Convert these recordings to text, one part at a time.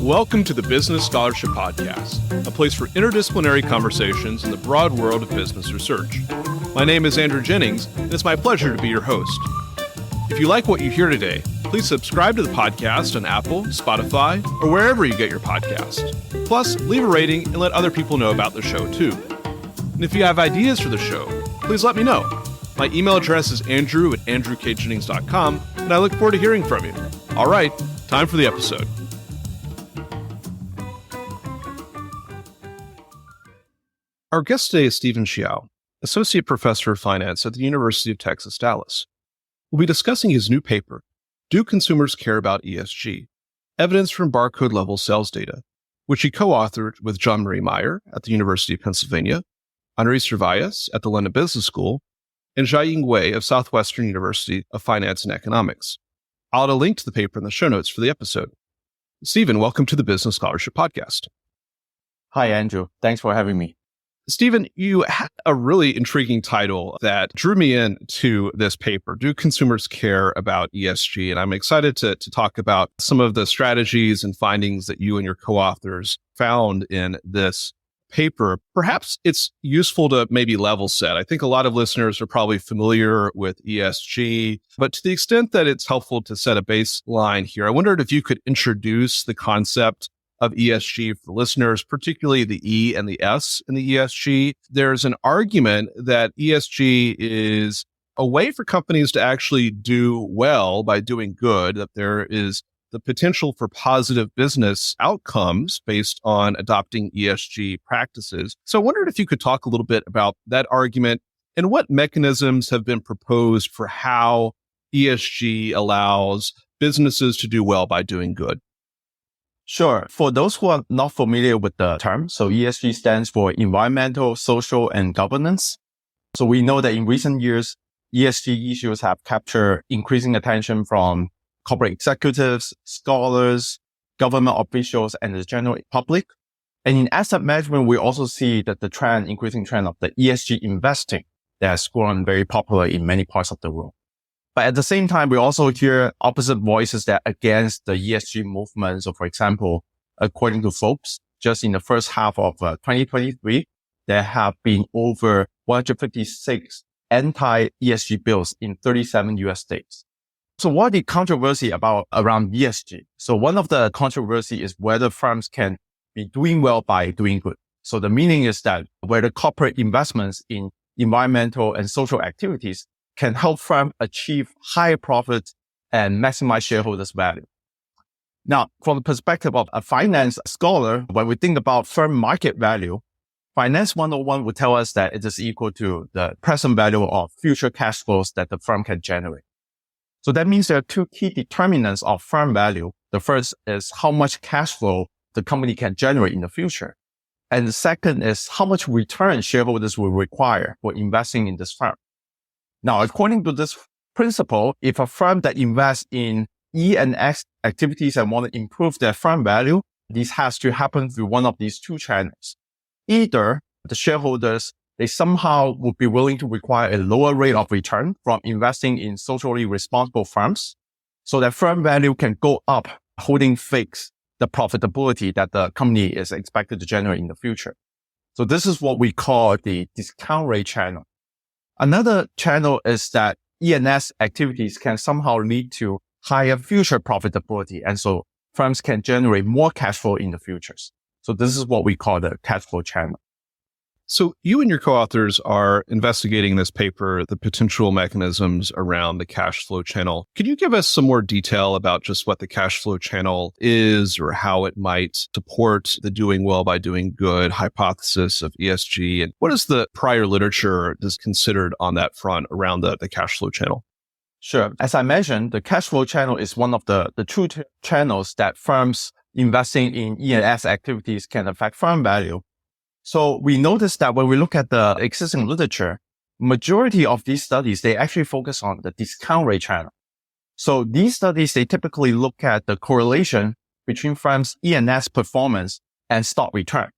Welcome to the Business Scholarship Podcast, a place for interdisciplinary conversations in the broad world of business research. My name is Andrew Jennings, and it's my pleasure to be your host. If you like what you hear today, please subscribe to the podcast on Apple, Spotify, or wherever you get your podcasts. Plus, leave a rating and let other people know about the show too. And if you have ideas for the show, please let me know. My email address is andrew@andrewkjennings.com, and I look forward to hearing from you. All right, time for the episode. Our guest today is Stephen Xiao, Associate Professor of Finance at the University of Texas, Dallas. We'll be discussing his new paper, Do Consumers Care About ESG? Evidence from Barcode Level Sales Data, which he co-authored with John Murray Meyer at the University of Pennsylvania, Henri Servais at the London Business School, and Xiaoying Wei of Southwestern University of Finance and Economics. I'll add a link to the paper in the show notes for the episode. Stephen, welcome to the Business Scholarship Podcast. Hi, Andrew. Thanks for having me. Stephen, you had a really intriguing title that drew me into this paper, Do Consumers Care About ESG? And I'm excited to talk about some of the strategies and findings that you and your co-authors found in this paper. Perhaps it's useful to maybe level set. I think a lot of listeners are probably familiar with ESG, but to the extent that it's helpful to set a baseline here, I wondered if you could introduce the concept of ESG for listeners, particularly the E and the S in the ESG. There's an argument that ESG is a way for companies to actually do well by doing good, that there is the potential for positive business outcomes based on adopting ESG practices. So I wondered if you could talk a little bit about that argument and what mechanisms have been proposed for how ESG allows businesses to do well by doing good. Sure. For those who are not familiar with the term, so ESG stands for environmental, social, and governance. So we know that in recent years, ESG issues have captured increasing attention from corporate executives, scholars, government officials, and the general public. And in asset management, we also see that the increasing trend of the ESG investing that has grown very popular in many parts of the world. But at the same time, we also hear opposite voices that against the ESG movement. So for example, according to Forbes, just in the first half of 2023, there have been over 156 anti-ESG bills in 37 US states. So what are the controversy around ESG? So one of the controversy is whether firms can be doing well by doing good. So the meaning is that whether corporate investments in environmental and social activities can help firms achieve higher profits and maximize shareholders' value. Now, from the perspective of a finance scholar, when we think about firm market value, Finance 101 would tell us that it is equal to the present value of future cash flows that the firm can generate. So that means there are two key determinants of firm value. The first is how much cash flow the company can generate in the future. And the second is how much return shareholders will require for investing in this firm. Now, according to this principle, if a firm that invests in E and S activities and want to improve their firm value, this has to happen through one of these two channels. Either the shareholders, they somehow would be willing to require a lower rate of return from investing in socially responsible firms so that firm value can go up, holding fixed the profitability that the company is expected to generate in the future. So this is what we call the discount rate channel. Another channel is that E&S activities can somehow lead to higher future profitability. And so firms can generate more cash flow in the futures. So this is what we call the cash flow channel. So you and your co-authors are investigating in this paper the potential mechanisms around the cash flow channel. Could you give us some more detail about just what the cash flow channel is or how it might support the doing well by doing good hypothesis of ESG? And what is the prior literature that's considered on that front around the cash flow channel? Sure. As I mentioned, the cash flow channel is one of the two channels that firms investing in E&S activities can affect firm value. So we noticed that when we look at the existing literature, majority of these studies, they actually focus on the discount rate channel. So these studies, they typically look at the correlation between firms' E&S performance and stock return.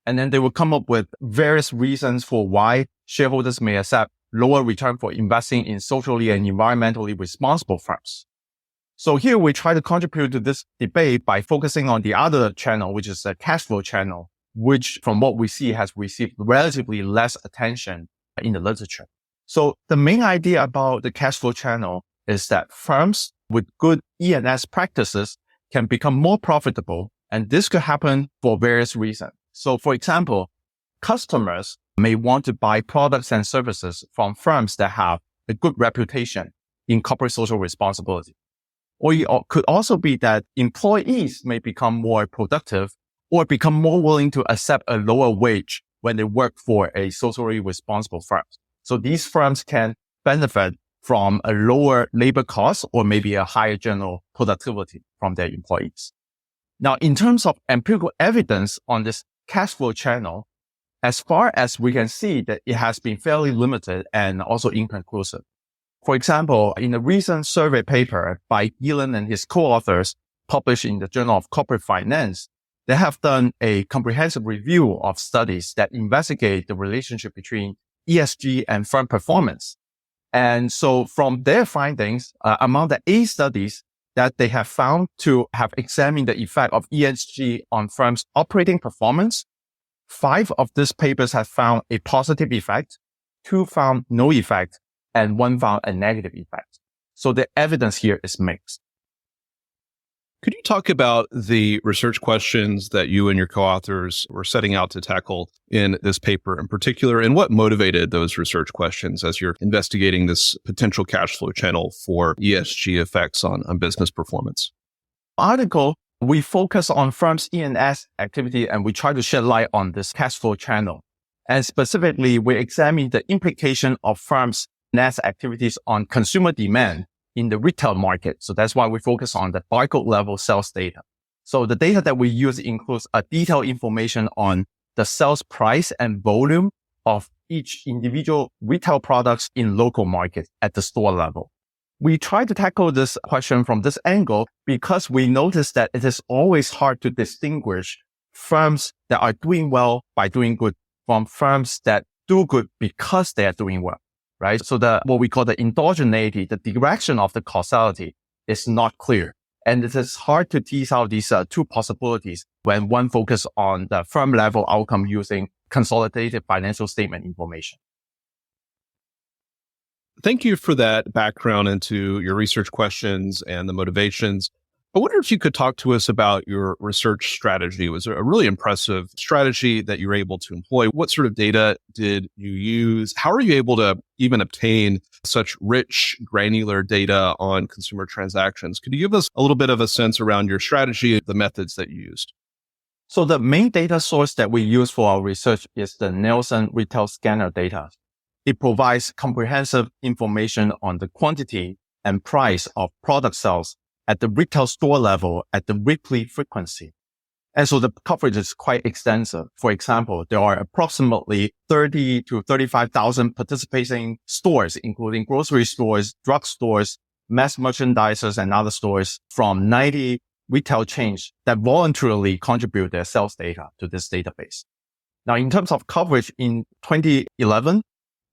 And then they will come up with various reasons for why shareholders may accept lower return for investing in socially and environmentally responsible firms. So here we try to contribute to this debate by focusing on the other channel, which is the cash flow channel, which from what we see has received relatively less attention in the literature. So the main idea about the cash flow channel is that firms with good E&S practices can become more profitable, and this could happen for various reasons. So for example, customers may want to buy products and services from firms that have a good reputation in corporate social responsibility. Or it could also be that employees may become more productive or become more willing to accept a lower wage when they work for a socially responsible firm. So these firms can benefit from a lower labor cost or maybe a higher general productivity from their employees. Now, in terms of empirical evidence on this cash flow channel, as far as we can see that it has been fairly limited and also inconclusive. For example, in a recent survey paper by Gillen and his co-authors published in the Journal of Corporate Finance, they have done a comprehensive review of studies that investigate the relationship between ESG and firm performance. And so from their findings, among the 8 studies that they have found to have examined the effect of ESG on firms' operating performance, 5 of these papers have found a positive effect, 2 found no effect, and 1 found a negative effect. So the evidence here is mixed. Could you talk about the research questions that you and your co-authors were setting out to tackle in this paper in particular, and what motivated those research questions as you're investigating this potential cash flow channel for ESG effects on business performance? Article, we focus on firms' E&S activity and we try to shed light on this cash flow channel. And specifically, we examine the implication of firms' E&S activities on consumer demand in the retail market. So that's why we focus on the barcode level sales data. So the data that we use includes a detailed information on the sales price and volume of each individual retail products in local markets at the store level. We try to tackle this question from this angle because we notice that it is always hard to distinguish firms that are doing well by doing good from firms that do good because they are doing well, right? So what we call the endogeneity, the direction of the causality is not clear. And it is hard to tease out these 2 possibilities when one focuses on the firm level outcome using consolidated financial statement information. Thank you for that background into your research questions and the motivations. I wonder if you could talk to us about your research strategy. It was a really impressive strategy that you were able to employ. What sort of data did you use? How are you able to even obtain such rich, granular data on consumer transactions? Could you give us a little bit of a sense around your strategy, the methods that you used? So the main data source that we use for our research is the Nielsen retail scanner data. It provides comprehensive information on the quantity and price of product sales at the retail store level at the weekly frequency. And so the coverage is quite extensive. For example, there are approximately 30 to 35,000 participating stores, including grocery stores, drug stores, mass merchandisers, and other stores from 90 retail chains that voluntarily contribute their sales data to this database. Now, in terms of coverage in 2011,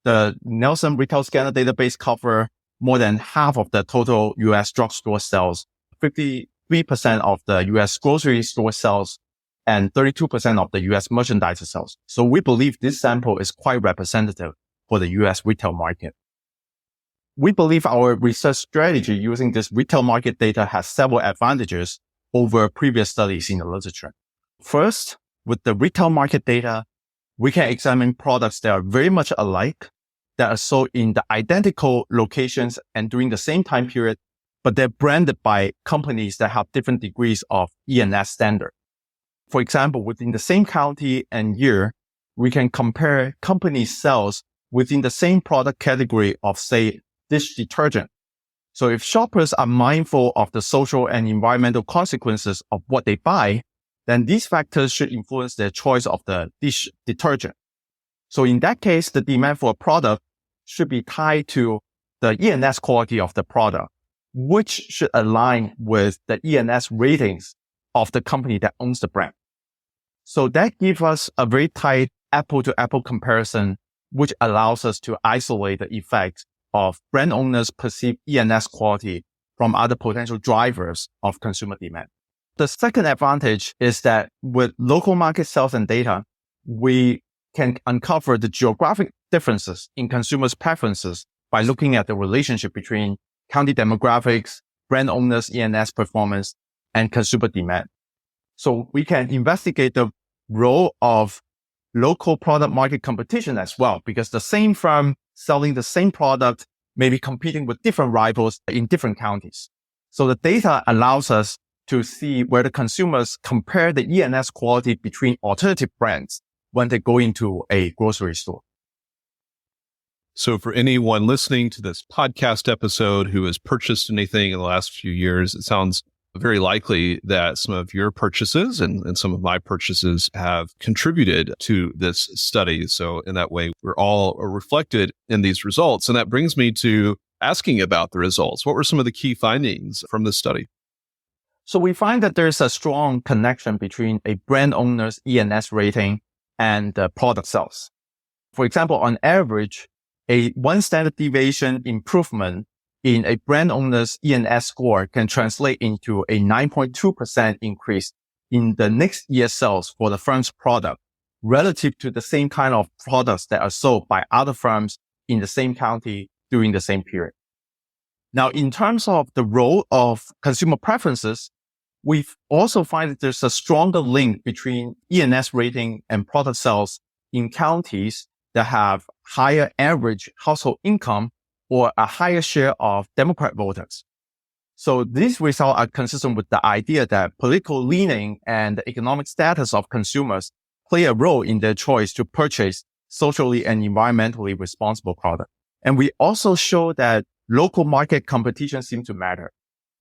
the Nielsen retail scanner database cover more than half of the total U.S. drugstore sales, 53% of the U.S. grocery store sales, and 32% of the U.S. merchandiser sales. So we believe this sample is quite representative for the U.S. retail market. We believe our research strategy using this retail market data has several advantages over previous studies in the literature. First, with the retail market data, we can examine products that are very much alike, that are sold in the identical locations and during the same time period, but they're branded by companies that have different degrees of E&S standard. For example, within the same county and year, we can compare company sales within the same product category of, say, dish detergent. So if shoppers are mindful of the social and environmental consequences of what they buy, then these factors should influence their choice of the dish detergent. So in that case, the demand for a product should be tied to the E&S quality of the product, which should align with the E&S ratings of the company that owns the brand. So that gives us a very tight apple-to-apple comparison, which allows us to isolate the effect of brand owners' perceived E&S quality from other potential drivers of consumer demand. The second advantage is that with local market sales and data, we can uncover the geographic differences in consumers' preferences by looking at the relationship between county demographics, brand owners' E&S performance, and consumer demand. So we can investigate the role of local product market competition as well, because the same firm selling the same product may be competing with different rivals in different counties. So the data allows us to see where the consumers compare the E&S quality between alternative brands when they go into a grocery store. So for anyone listening to this podcast episode who has purchased anything in the last few years, it sounds very likely that some of your purchases and some of my purchases have contributed to this study. So in that way, we're all reflected in these results. And that brings me to asking about the results. What were some of the key findings from this study? So we find that there's a strong connection between a brand owner's E&S rating and the product sales. For example, on average, a 1 standard deviation improvement in a brand owner's E&S score can translate into a 9.2% increase in the next year's sales for the firm's product relative to the same kind of products that are sold by other firms in the same county during the same period. Now, in terms of the role of consumer preferences, we also find that there's a stronger link between E&S rating and product sales in counties that have higher average household income or a higher share of Democrat voters. So these results are consistent with the idea that political leaning and the economic status of consumers play a role in their choice to purchase socially and environmentally responsible products. And we also show that local market competition seems to matter.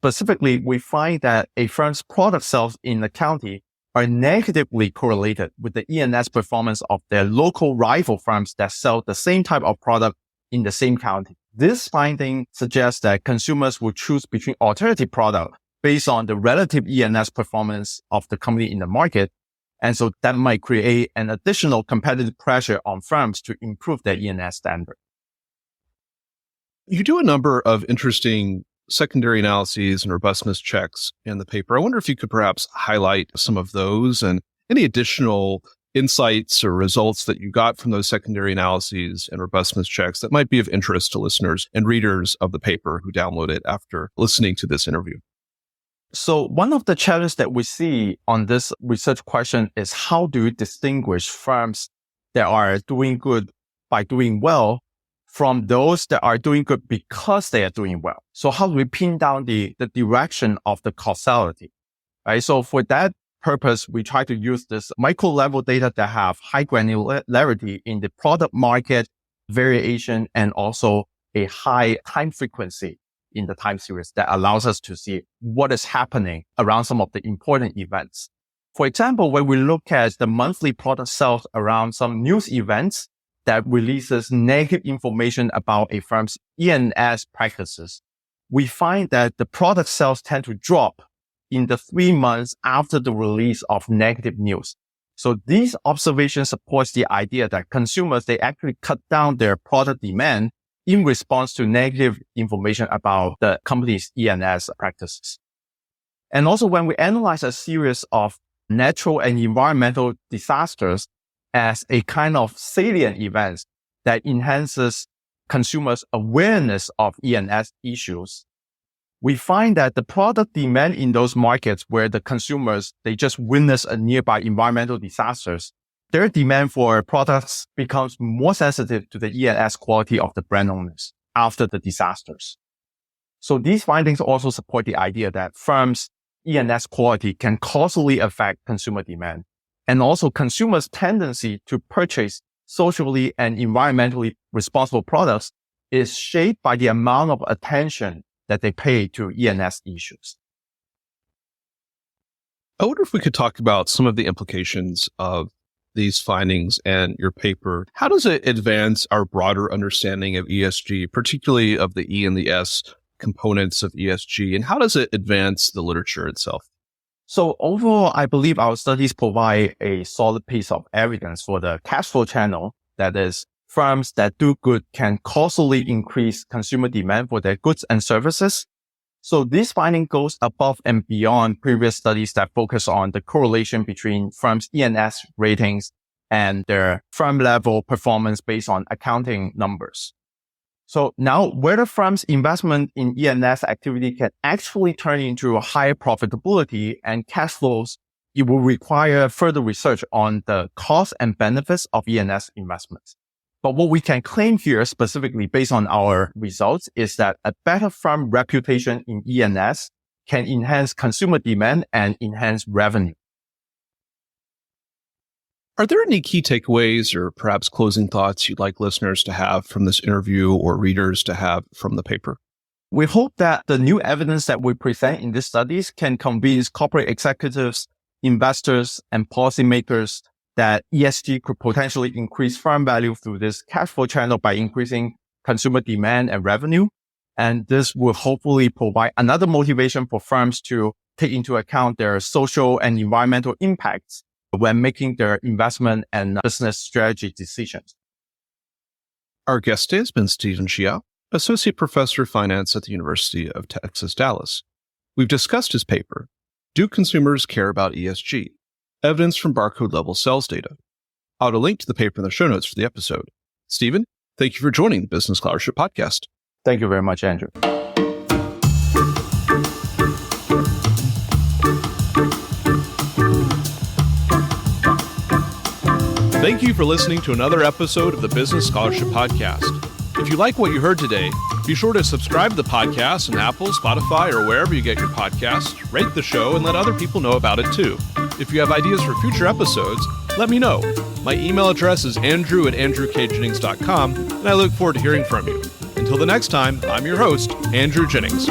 Specifically, we find that a firm's product sales in the county are negatively correlated with the E&S performance of their local rival firms that sell the same type of product in the same county. This finding suggests that consumers will choose between alternative products based on the relative E&S performance of the company in the market. And so that might create an additional competitive pressure on firms to improve their E&S standard. You do a number of interesting secondary analyses and robustness checks in the paper. I wonder if you could perhaps highlight some of those and any additional insights or results that you got from those secondary analyses and robustness checks that might be of interest to listeners and readers of the paper who download it after listening to this interview. So one of the challenges that we see on this research question is how do you distinguish firms that are doing good by doing well from those that are doing good because they are doing well? So how do we pin down the direction of the causality? Right? So for that purpose, we try to use this micro level data that have high granularity in the product market variation and also a high time frequency in the time series that allows us to see what is happening around some of the important events. For example, when we look at the monthly product sales around some news events that releases negative information about a firm's E&S practices, we find that the product sales tend to drop in the 3 months after the release of negative news. So these observations supports the idea that consumers, they actually cut down their product demand in response to negative information about the company's E&S practices. And also when we analyze a series of natural and environmental disasters as a kind of salient events that enhances consumers' awareness of E&S issues, we find that the product demand in those markets where the consumers, they just witness a nearby environmental disasters, their demand for products becomes more sensitive to the E&S quality of the brand owners after the disasters. So these findings also support the idea that firms' E&S quality can causally affect consumer demand, and also consumers' tendency to purchase socially and environmentally responsible products is shaped by the amount of attention that they pay to E&S issues. I wonder if we could talk about some of the implications of these findings and your paper. How does it advance our broader understanding of ESG, particularly of the E and the S components of ESG, and how does it advance the literature itself? So overall, I believe our studies provide a solid piece of evidence for the cash flow channel. That is, firms that do good can causally increase consumer demand for their goods and services. So this finding goes above and beyond previous studies that focus on the correlation between firms' E&S ratings and their firm level performance based on accounting numbers. So now whether firms' investment in E&S activity can actually turn into a higher profitability and cash flows, it will require further research on the costs and benefits of E&S investments. But what we can claim here specifically based on our results is that a better firm reputation in E&S can enhance consumer demand and enhance revenue. Are there any key takeaways or perhaps closing thoughts you'd like listeners to have from this interview or readers to have from the paper? We hope that the new evidence that we present in these studies can convince corporate executives, investors, and policymakers that ESG could potentially increase firm value through this cash flow channel by increasing consumer demand and revenue. And this will hopefully provide another motivation for firms to take into account their social and environmental impacts when making their investment and business strategy decisions. Our guest today has been Stephen Xiao, Associate Professor of Finance at the University of Texas, Dallas. We've discussed his paper, Do Consumers Care About ESG? Evidence from barcode level sales data. I'll add a link to the paper in the show notes for the episode. Stephen, thank you for joining the Business Scholarship Podcast. Thank you very much, Andrew. Thank you for listening to another episode of the Business Scholarship Podcast. If you like what you heard today, be sure to subscribe to the podcast on Apple, Spotify, or wherever you get your podcasts, rate the show, and let other people know about it too. If you have ideas for future episodes, let me know. My email address is andrew@andrewkjennings.com, and I look forward to hearing from you. Until the next time, I'm your host, Andrew Jennings.